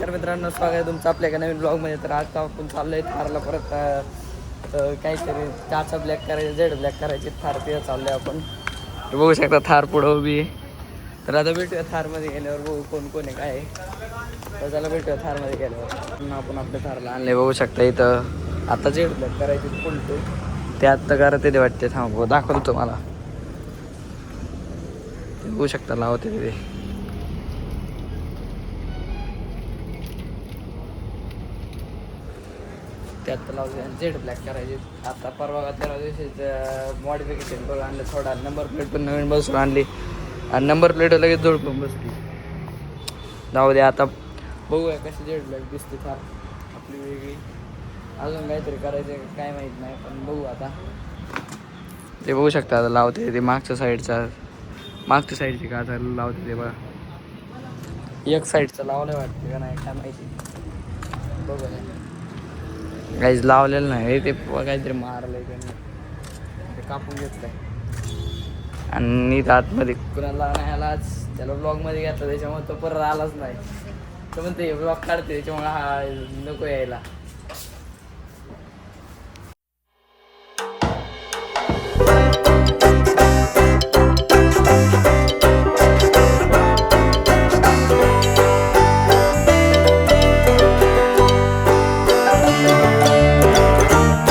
नमस्कार मित्रांनो, स्वागत आहे तुमचं आपल्या एका नवीन ब्लॉगमध्ये. तर आज आपण चाललो आहे थारला परत काहीतरी काचा ब्लॅक करायचे, जेड ब्लॅक करायचे थार ते चाललो आहे आपण. तर बघू शकता थार पुढं उभी आहे. तर आता भेटूया थारमध्ये गेल्यावर, बघू कोण कोण आहे काय आहे. तर त्याला भेटूया थारमध्ये गेल्यावर. आपण आपल्या थारला आणले, बघू शकता इथं आता जेड ब्लॅक करायचे फुलतो ते आत्ता करत ते वाटते. थांब दाखवतो तुम्हाला, बघू शकता लावते ते. त्यात लावले जेड ब्लॅक करायचे. आता परवा 13 दिवशी मॉडिफिकेशन करून आणलं, थोडा नंबर प्लेट पण नवीन बसून आणली आणि नंबर प्लेट लगेच जोड पण बसली. जाऊ दे, आता बघूया कशी जेड ब्लॅक दिसते फार आपली वेगळी. अजून काहीतरी करायचं काय माहीत नाही, पण बघू आता. ते बघू शकता आता लावते ते मागच्या साईडची का आता लावते ते बघा. एक साईडचं लावलं वाटते का नाही काय माहिती, बघूया. काहीच लावलेलं नाही ते, काहीतरी मारलंय त्यांनी, ते कापून घेतलंय. आणि इथं आतमध्ये कुणाला नाही आलाच, त्याला ब्लॉगमध्ये घेतला त्याच्यामुळे तो परत आलाच नाही. तर म्हणते हे ब्लॉग काढते त्याच्यामुळे हा नको यायला.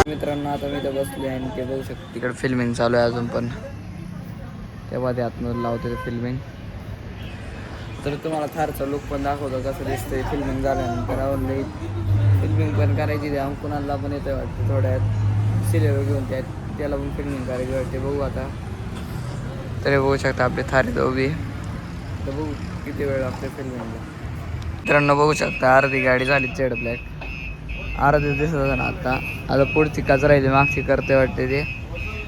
मित्रांनो आता मी इथं बसले आणि ते बघू शकतो तिकडे फिल्मिंग चालू आहे अजून पण. तेव्हा ते आतमध्ये लावते ते फिल्मिंग. तर तुम्हाला थारचा लुक पण दाखवतो कसं दिसतंय फिल्मिंग झाल्यानंतर. आवडलं फिल्मिंग पण करायची द्या, कुणाला पण येतं वाटतं थोड्यात सिलेवर घेऊन त्याला पण फिल्मिंग करायची वाटते. बघू आता. तरी बघू शकता आपली थारी उभी. तर बघू किती वेळ लागते फिल्मिंगला. मित्रांनो बघू शकता अर्धी गाडी झाली जेड ब्लॅक, अर्धी दिसत ना आता पुढची काच राहिली, मागची करते वाटते ते.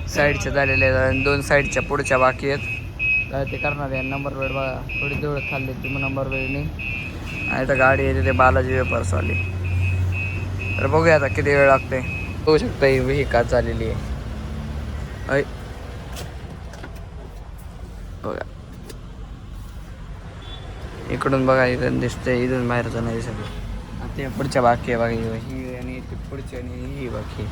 साईडच्या झालेले आहेत, 2 साईडच्या पुढच्या बाकी आहेत. ते करणार आहे. नंबर प्लेट बघा थोडी जवळ खाल्ली ती नंबर प्लेटनी. आणि तर गाडी येते ते बालाजी वेपर्सवाली. तर बघूया आता किती वेळ लागते. बघू शकता ही काच झालेली आहे. बघा इकडून बघा, इथून दिसते, इथून बाहेरचं नाही दिसत. ते पुढच्या बाकी आहे बघा, ही आणि ती पुढची आणि ही बाकी.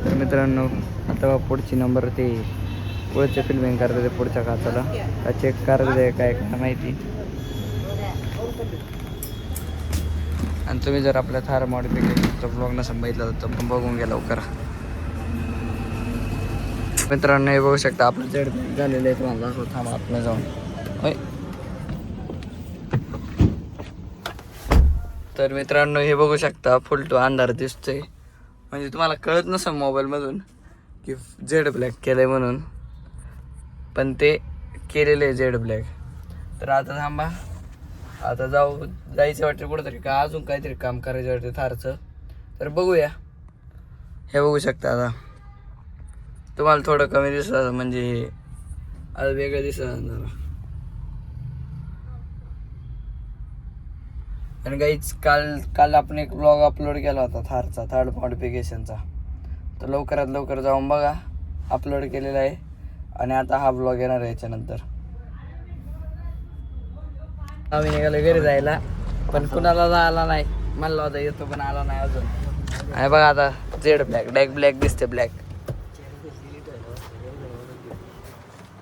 तर मित्रांनो आता पुढची नंबर ते पुढचे फिल्मिंग करते ते पुढच्या काचाला का चेक करते काय माहिती. आणि तुम्ही जर आपल्या थार मॉडिफिकेशनचा ब्लॉग नसेल बघितला तर पण बघून घ्या लवकर. मित्रांनो हे बघू शकता आपलं जेड झालेलं आहे, तुम्हाला दाखवतो थांबा आपण जाऊन. तर मित्रांनो हे बघू शकता फुल टू अंधार दिसतोय, म्हणजे तुम्हाला कळत नसेल मोबाईलमधून की जेड ब्लॅक केलं आहे म्हणून, पण ते केलेलं आहे जेड ब्लॅक. तर आता थांबा, आता जायचं वाटतं कुठंतरी का अजून काहीतरी काम करायचं वाटतं थारचं. तर बघूया. हे बघू शकता आता तुम्हाला थोडं कमी दिसत, म्हणजे आता वेगळं दिसत जरा. आणि गाईच काल आपण एक ब्लॉग अपलोड केला होता थारचा, थर्ड मॉडिफिकेशनचा. तर लवकरात लवकर जाऊन बघा, अपलोड केलेला आहे. आणि आता हा ब्लॉग येणार आहे याच्यानंतर. आम्ही निघालो घरी जायला, पण कुणाला आला नाही. म्हणलं होता येतो पण आला नाही अजून. आणि बघा आता जेड ब्लॅक ब्लॅक दिसते ब्लॅक.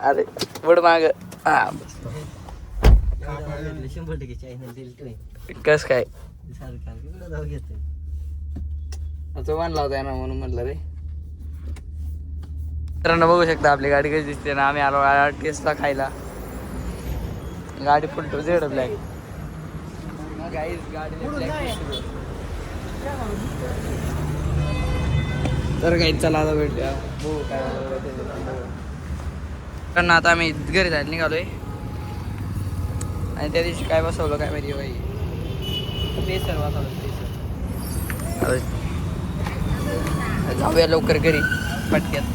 अरे पुढं माग हा 100% चॅनल दिल कस काय सरकार कुठं जाऊ घेतोय तो म्हणला होता ना म्हणून म्हटलं रे. मित्रांनो बघू शकता आपली गाडी कशी दिसते ना. आम्ही आलो टेस्टला खायला. गाडी फुल टू झेड ब्लॅक. तर काही चला आता भेटूया. बघू काय कारण आता आम्ही घरी जायला निघालोय. आणि त्या दिवशी काय बसवलं काय माहिती बाई. स्पेशल वातावरण स्पेशल. जाऊया लवकर घरी पटक्यात.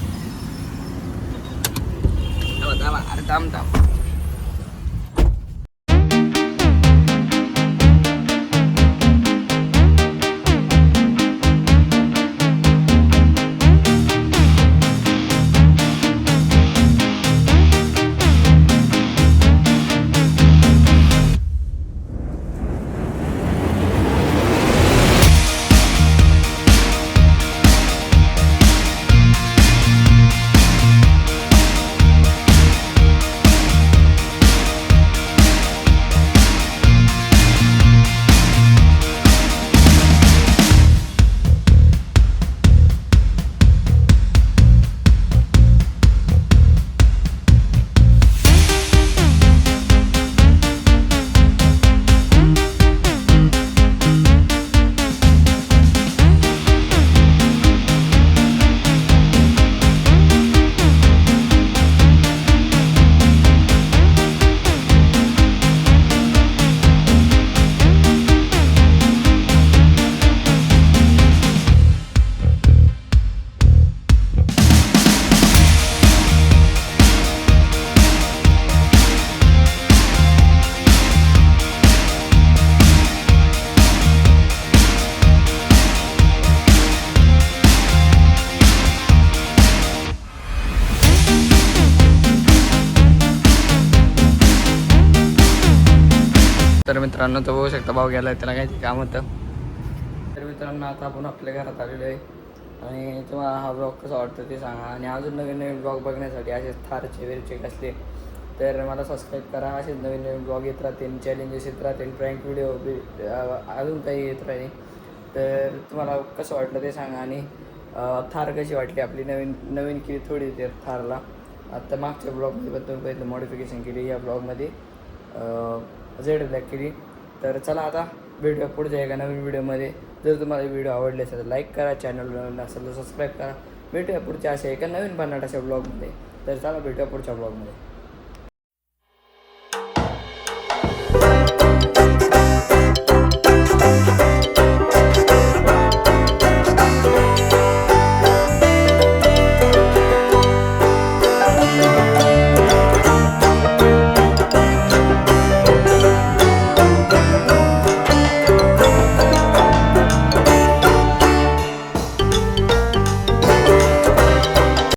अरे थांब थांब. तर मित्रांनो तो बघू शकता भाऊ गेलाय त्याला काहीतरी काम होतं. तर मित्रांनो आता आपण आपल्या घरात आलेलो आहे. आणि तुम्हाला हा ब्लॉग कसा वाटतं ते सांगा. आणि अजून नवीन नवीन ब्लॉग बघण्यासाठी असेच थारचे वेरचे असले तर मला सबस्क्राईब करा. असेच नवीन नवीन ब्लॉग येत राहतील, चॅलेंजेस येत राहतील, प्रँक व्हिडिओ अजून काही येत राहील. तर तुम्हाला कसं वाटलं ते सांगा. आणि थार कशी वाटली आपली नवीन नवीन केली थोडी ते थारला. आत्ता मागच्या ब्लॉगमध्ये पण तुम्ही पहिलं मॉडिफिकेशन केली. या ब्लॉगमध्ये झेड ब्लॅक केली. तर चला आता भेटूया पुढच्या एका नवीन व्हिडिओमध्ये. जर तुम्हाला व्हिडिओ आवडले असेल तर लाईक करा, चॅनल नवीन असेल तर सबस्क्राईब करा. भेटूया पुढच्या अशा एका नवीन भन्नाट अशा ब्लॉगमध्ये. तर चला भेटूया पुढच्या ब्लॉगमध्ये.